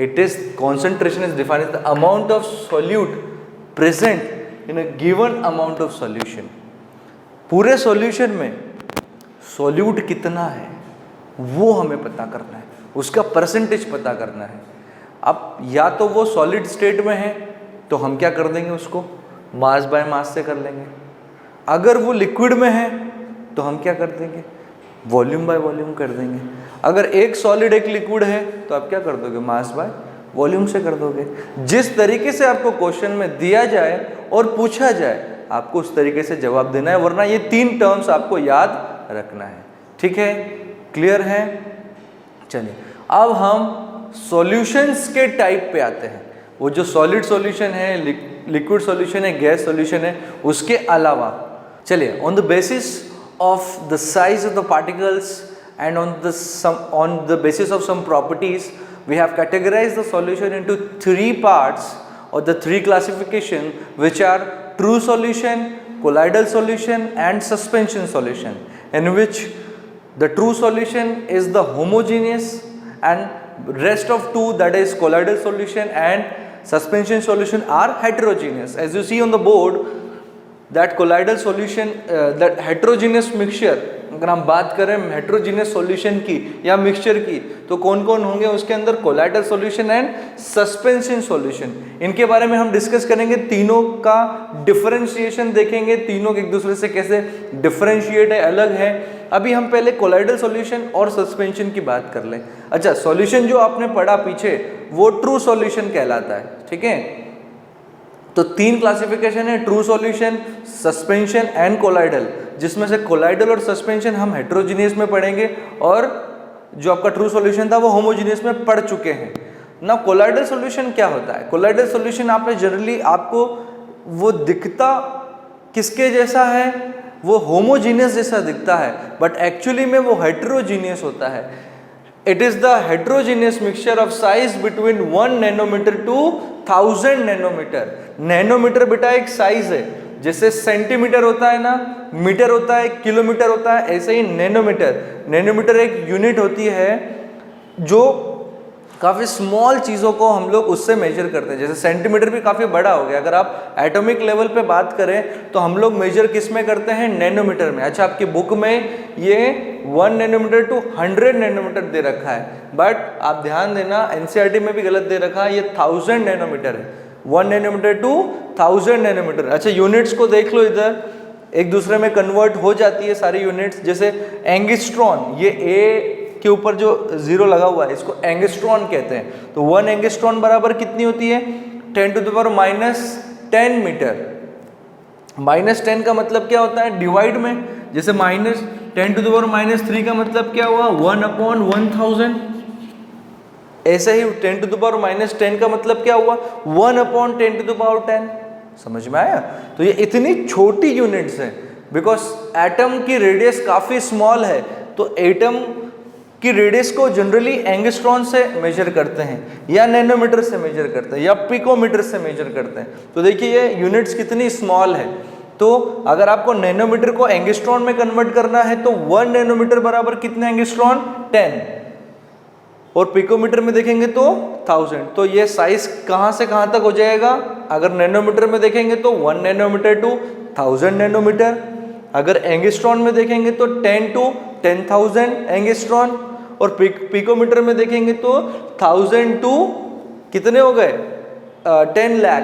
it is concentration is defined as the amount of solute present in a given amount of solution. पूरे सॉल्यूशन में सॉल्यूट कितना है वो हमें पता करना है, उसका परसेंटेज पता करना है। अब या तो वो सॉलिड स्टेट में है तो हम क्या कर देंगे, उसको मास बाय मास से कर लेंगे। अगर वो लिक्विड में है तो हम क्या कर देंगे, वॉल्यूम बाय वॉल्यूम कर देंगे। अगर एक सॉलिड एक लिक्विड है तो आप क्या कर दोगे, मास बाय वॉल्यूम से कर दोगे। जिस तरीके से आपको क्वेश्चन में दिया जाए और पूछा जाए आपको उस तरीके से जवाब देना है, वरना ये तीन टर्म्स आपको याद रखना है। ठीक है, क्लियर है। चलिए अब हम सॉल्यूशंस के टाइप पे आते हैं। वो जो सॉलिड सॉल्यूशन है, लिक्विड सॉल्यूशन है, गैस सॉल्यूशन है, उसके अलावा। चलिए, on the basis of the size of the particles and on the basis of some properties, we have categorized the solution into 3 parts or the 3 classification, which are true solution, colloidal solution and suspension solution, in which the true solution is the homogeneous and rest of 2, that is colloidal solution and suspension solution, are heterogeneous. As you see on the board, that colloidal solution, that heterogeneous mixture, अगर हम बात करें heterogeneous solution की या mixture की, तो कौन कौन होंगे उसके अंदर? Colloidal solution and suspension solution. इनके बारे में हम डिस्कस करेंगे, तीनों का डिफरेंशिएशन देखेंगे, तीनों एक दूसरे से कैसे डिफरेंशिएट है, अलग है। अभी हम पहले कोलाइडल सॉल्यूशन और सस्पेंशन की बात कर लें। अच्छा, सॉल्यूशन जो आपने पढ़ा पीछे वो ट्रू सॉल्यूशन कहलाता है, ठीक है। तो 3 क्लासिफिकेशन है, true solution, suspension and colloidal, जिसमें से कोलाइडल और सस्पेंशन हम हेट्रोजीनियस में पढ़ेंगे और जो आपका ट्रू सॉल्यूशन था वो होमोजीनियस में पढ़ चुके हैं ना। कोलाइडल सॉल्यूशन क्या होता है? कोलाइडल सॉल्यूशन आपने जनरली आपको वो दिखता किसके जैसा है? वो होमोजीनियस जैसा दिखता है, बट एक्चुअली में वो हेट्रोजीनियस होता है। It is the heterogeneous mixture of size between 1 nanometer to 1000 nanometer. Nanometre बेटा एक साइज है, जैसे सेंटीमीटर होता है ना, मीटर होता है, किलोमीटर होता है, ऐसे ही नैनोमीटर एक यूनिट होती है जो काफ़ी स्मॉल चीज़ों को हम लोग उससे मेजर करते हैं। जैसे सेंटीमीटर भी काफ़ी बड़ा हो गया, अगर आप एटॉमिक लेवल पे बात करें तो हम लोग मेजर किस में करते हैं? नैनोमीटर में। अच्छा, आपकी बुक में ये 1 नैनोमीटर टू 100 नैनोमीटर दे रखा है, बट आप ध्यान देना एनसीईआरटी में भी गलत दे रखा है, ये 1000 नैनोमीटर है। 1 नैनोमीटर टू 1000 नैनोमीटर। अच्छा, यूनिट्स को देख लो, इधर एक दूसरे में कन्वर्ट हो जाती है सारी यूनिट्स। जैसे एंगस्ट्रॉन, ये ए के ऊपर जो 0 लगा हुआ है इसको एंगस्ट्रॉन कहते हैं। तो 1 एंगस्ट्रॉन बराबर कितनी होती है? 10⁻⁻10 मीटर। -10 का मतलब क्या होता है? डिवाइड में। जैसे -10⁻³ का मतलब क्या हुआ? 1/1000। ऐसे ही 10⁻10 का मतलब क्या हुआ? 1/10⁻10। समझ में आया? तो ये इतनी छोटी यूनिट्स है, बिकॉज एटम की रेडियस काफी स्मॉल है, तो एटम की रेडियस को जनरली एंगस्ट्रॉन से मेजर करते हैं, या नैनोमीटर से मेजर करते हैं, या पिकोमीटर से मेजर करते हैं। तो देखिए ये यूनिट्स कितनी स्मॉल है। तो अगर आपको नैनोमीटर को एंगस्ट्रॉन में कन्वर्ट करना है तो 1 नैनोमीटर बराबर कितने एंगस्ट्रॉन? 10। और पिकोमीटर में देखेंगे तो 1000। तो ये साइज कहां से कहां तक हो जाएगा? अगर नैनोमीटर में देखेंगे तो 1 नैनोमीटर टू 1000 नैनोमीटर। अगर एंगस्ट्रॉन में देखेंगे तो 10 to 10,000 एंगस्ट्रॉन। और पिकोमीटर में देखेंगे तो 1000 टू कितने हो गए? 10 लाख।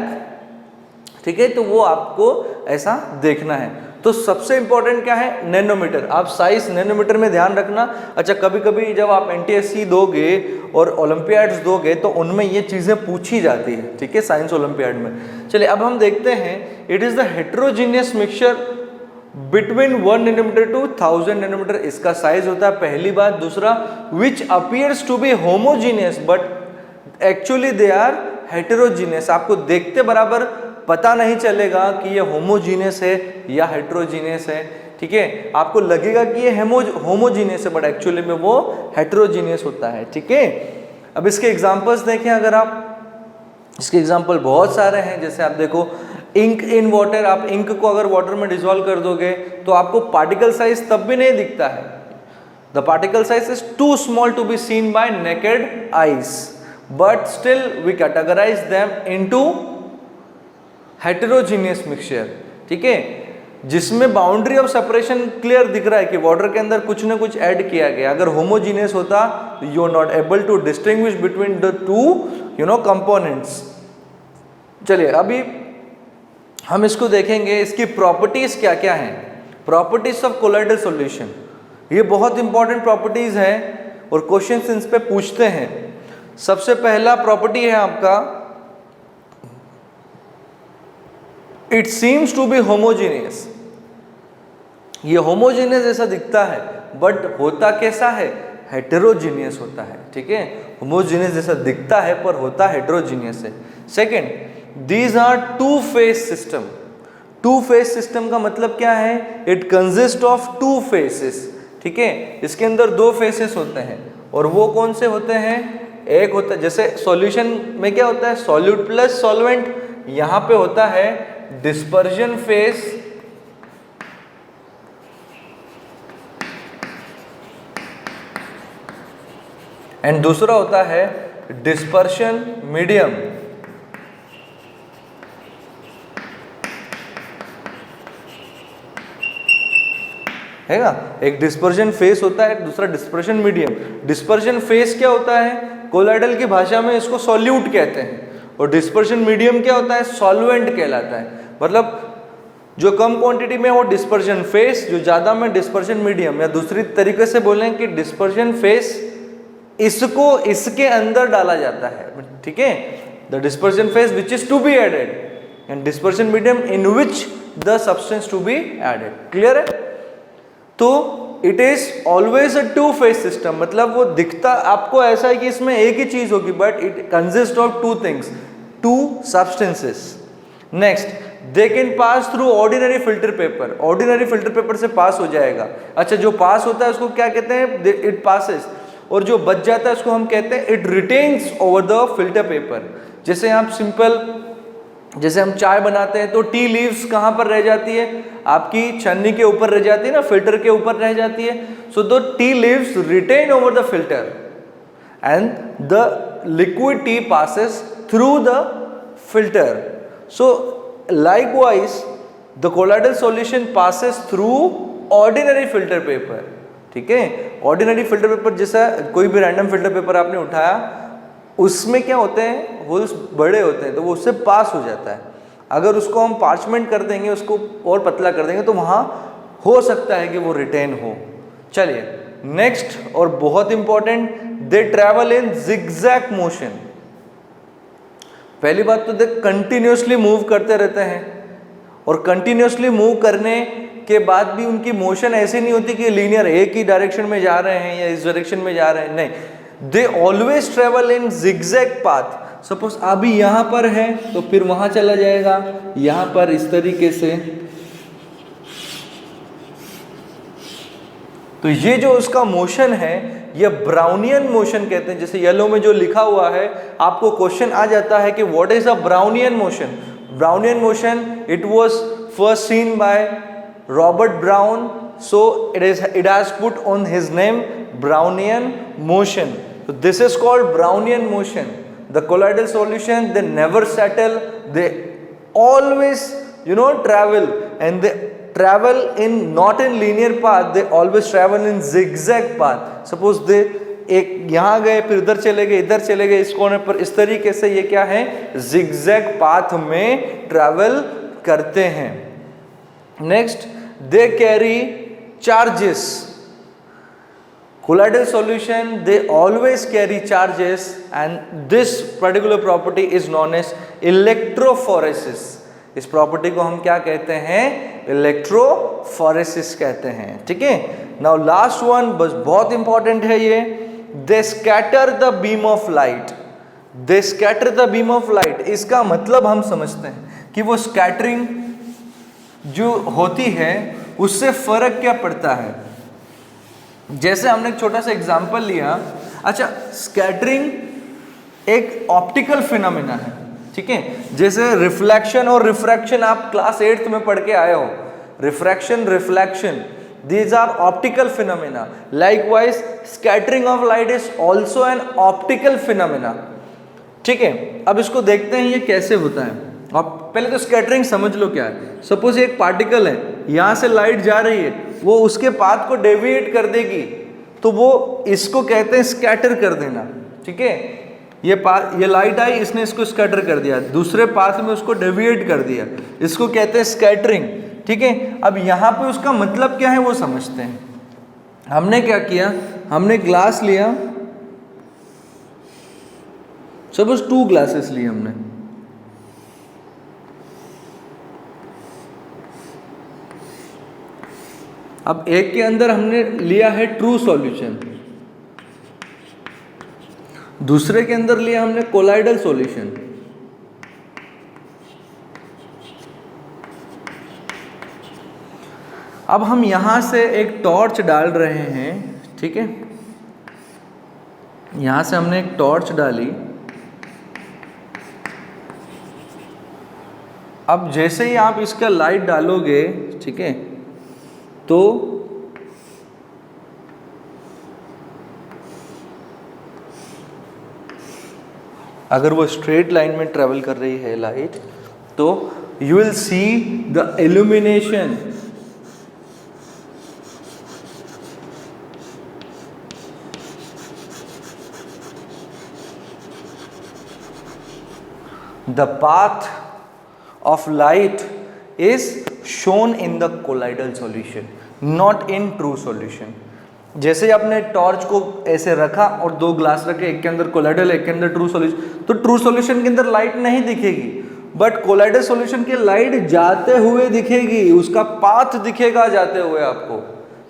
ठीक है, तो वो आपको ऐसा देखना है। तो सबसे इंपॉर्टेंट क्या है? नैनोमीटर। आप साइज नैनोमीटर में ध्यान रखना। अच्छा, कभी कभी जब आप एनटीएससी दोगे और ओलंपियाड्स दोगे तो उनमें ये चीज़ें पूछी जाती है, ठीक है, साइंस ओलंपियाड में। चलिए अब हम देखते हैं, it is the heterogeneous mixture between 1 nanometer to 1000 nanometer. इसका साइज होता है, पहली बात। दूसरा, which appears to be homogeneous but actually they are heterogeneous. आपको देखते बराबर पता नहीं चलेगा कि ये होमोजीनियस है या हेटेरोजीनियस है, ठीक है। आपको लगेगा कि ये होमोजीनियस है, बट एक्चुअली में वो हेटेरोजीनियस होता है, ठीक है। अब इसके एग्जांपल्स देखें, अगर आप इसके एग्जांपल बहुत सारे हैं। जैसे आप देखो, इंक इन वाटर, आप इंक को अगर वाटर में डिसॉल्व कर दोगे तो आपको पार्टिकल साइज तब भी नहीं दिखता है। The particle size is too small to be seen by naked eyes, but still we categorize them into heterogeneous mixture, ठीक है, जिसमें बाउंड्री ऑफ सेपरेशन क्लियर दिख रहा है कि वाटर के अंदर कुछ ना कुछ ऐड किया गया। अगर होमोजीनियस होता you are not able to distinguish between the two components. चलिए अभी हम इसको देखेंगे, इसकी प्रॉपर्टीज क्या क्या हैं। प्रॉपर्टीज ऑफ कोलाइडल सॉल्यूशन, ये बहुत इंपॉर्टेंट प्रॉपर्टीज हैं और क्वेश्चंस इन पे पूछते हैं। सबसे पहला प्रॉपर्टी है आपका, it seems to be homogeneous. ये होमोजीनियस जैसा दिखता है, बट होता कैसा है? हेटेरोजीनियस होता है, ठीक है। होमोजीनियस जैसा दिखता है पर होता हेटेरोजीनियस है। Second, these are two phase system. Two phase system का मतलब क्या है? It consist of two phases, ठीक है। इसके अंदर दो फेसेस होते हैं और वो कौन से होते हैं? एक होता है, जैसे सॉल्यूशन में क्या होता है? Solute plus solvent. यहां पे होता है डिस्पर्जन फेस एंड दूसरा होता है डिस्पर्शन मीडियम। है ना, एक डिस्पर्जन फेस होता है, दूसरा डिस्पर्शन मीडियम। डिस्पर्जन फेस क्या होता है? कोलाइडल की भाषा में इसको सॉल्यूट कहते हैं, और डिस्पर्शन मीडियम क्या होता है? सॉल्वेंट कहलाता है। मतलब जो कम क्वांटिटी में वो डिस्पर्जन फेस, जो ज़्यादा में डिस्पर्शन मीडियम। या दूसरी तरीके से बोलें कि डिस्पर्शन फेस इसको इसके अंदर डाला जाता है, ठीक है। The dispersion phase which is to be added and dispersion medium in which the substance to be added. Clear है? तो it is always a two phase system, मतलब वो दिखता आपको ऐसा है कि इसमें एक ही चीज होगी, but it consist of two things, to substances. Next, they can pass through ordinary filter paper. Ordinary filter paper से पास हो जाएगा। अच्छा, जो पास होता है उसको क्या कहते हैं? It passes. और जो बच जाता है उसको हम कहते हैं it retains over the filter paper. जैसे आप सिंपल, जैसे हम चाय बनाते हैं तो टी लीव्स कहाँ पर रह जाती है? आपकी छन्नी के ऊपर रह जाती है ना, फिल्टर के ऊपर रह जाती है। So the tea leaves retain over the filter and the liquid tea passes through the filter. So likewise the colloidal solution passes through ordinary filter paper, ठीक है। ऑर्डिनरी फिल्टर पेपर जैसा कोई भी रैंडम फिल्टर पेपर आपने उठाया, उसमें क्या होते हैं? होल्स बड़े होते हैं, तो वो उससे पास हो जाता है। अगर उसको हम पार्चमेंट कर देंगे, उसको और पतला कर देंगे, तो वहाँ हो सकता है कि वो रिटेन हो। चलिए नेक्स्ट, और बहुत important, they travel in zigzag motion. पहली बात तो देख, कंटिन्यूसली मूव करते रहते हैं, और कंटिन्यूसली मूव करने के बाद भी उनकी मोशन ऐसी नहीं होती कि लीनियर एक ही डायरेक्शन में जा रहे हैं या इस डायरेक्शन में जा रहे हैं, नहीं। They always travel in zigzag path. Suppose अभी यहां पर है तो फिर वहां चला जाएगा, यहां पर इस तरीके से। तो ये जो उसका मोशन है, ये ब्राउनियन मोशन कहते हैं। जैसे येलो में जो लिखा हुआ है, आपको क्वेश्चन आ जाता है कि what is a Brownian motion. Brownian motion, it was first seen by Robert Brown, so it has put on his name Brownian motion. So this is called Brownian motion. The colloidal solution, they never settle, they always travel, and they travel in not in linear path, they always travel in zigzag path. Suppose they एक यहाँ गए, फिर उधर चले गए, इधर चले गए, इस कोने पर, इस तरीके से ये क्या है? zigzag path में ट्रैवल करते हैं। Next, they carry charges. Colloidal solution, they always carry charges, and this particular property is known as electrophoresis. इस प्रॉपर्टी को हम क्या कहते हैं? इलेक्ट्रोफोरेसिस कहते हैं, ठीक है। नाउ लास्ट वन, बस बहुत इंपॉर्टेंट है ये, they scatter the beam of light. They scatter the beam of light, इसका मतलब हम समझते हैं कि वो स्कैटरिंग जो होती है उससे फर्क क्या पड़ता है। जैसे हमने एक छोटा सा एग्जांपल लिया। अच्छा, स्कैटरिंग एक ऑप्टिकल फिनोमेना है, ठीक है। जैसे रिफ्लेक्शन और रिफ्रैक्शन आप क्लास 8th में पढ़ के आए हो। Refraction, reflection, these are optical phenomena. Likewise, scattering of light is also an optical phenomena, ठीक है। अब इसको देखते हैं ये कैसे होता है। आप पहले तो स्कैटरिंग समझ लो क्या है। सपोज एक पार्टिकल है, यहाँ से लाइट जा रही है, वो उसके पाथ को डेविएट कर देगी, तो वो इसको कहते हैं स्कैटर कर देना, ठीक है। ये लाइट आई, इसने इसको स्कैटर कर दिया, दूसरे पाथ में उसको डेविएट कर दिया, इसको कहते हैं स्कैटरिंग, ठीक है। अब यहाँ पे उसका मतलब क्या है वो समझते हैं। हमने क्या किया, हमने ग्लास लिया, सपोज 2 ग्लासेस लिए हमने। अब एक के अंदर हमने लिया है ट्रू सॉल्यूशन, दूसरे के अंदर लिया हमने कोलाइडल सॉल्यूशन। अब हम यहां से एक टॉर्च डाल रहे हैं, ठीक है, यहां से हमने एक टॉर्च डाली। अब जैसे ही आप इसका लाइट डालोगे, ठीक है, तो अगर वो स्ट्रेट लाइन में ट्रेवल कर रही है लाइट, तो you will see the illumination. The path of light is shown in the colloidal solution, not in true solution. जैसे ही आपने टॉर्च को ऐसे रखा और दो ग्लास रखे, एक के अंदर कोलाइडल एक के अंदर ट्रू सॉल्यूशन, तो ट्रू सॉल्यूशन के अंदर लाइट नहीं दिखेगी, बट कोलाइडल सॉल्यूशन की लाइट जाते हुए दिखेगी, उसका पाथ दिखेगा जाते हुए। आपको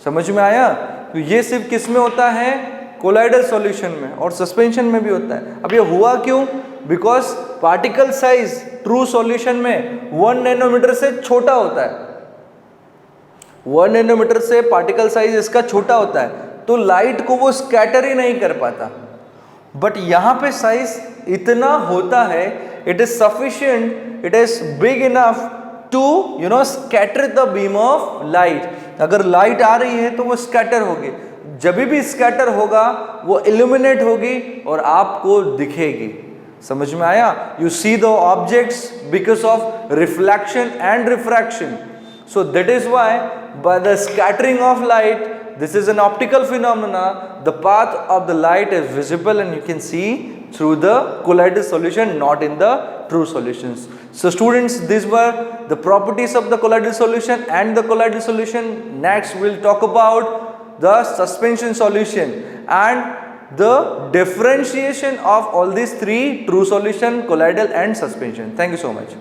समझ में आया? तो ये सिर्फ किस में होता है? कोलाइडल सॉल्यूशन में, और सस्पेंशन में भी होता है। अब ये हुआ क्यों? Because particle size true solution में 1 नैनोमीटर से छोटा होता है। 1 नैनोमीटर से पार्टिकल साइज इसका छोटा होता है, तो लाइट को वो स्कैटर ही नहीं कर पाता। बट यहां पे साइज इतना होता है, it is sufficient, it is big enough to scatter the beam of light. अगर लाइट आ रही है तो वो स्कैटर होगी, जब भी स्कैटर होगा वो इल्यूमिनेट होगी और आपको दिखेगी। समझ में आया? You see the objects because of reflection and refraction. So that is why by the scattering of light, this is an optical phenomena, the path of the light is visible and you can see through the colloidal solution, not in the true solutions. So students, these were the properties of the colloidal solution and the colloidal solution. Next we'll talk about the suspension solution and the differentiation of all these three: true solution, colloidal and suspension. Thank you so much.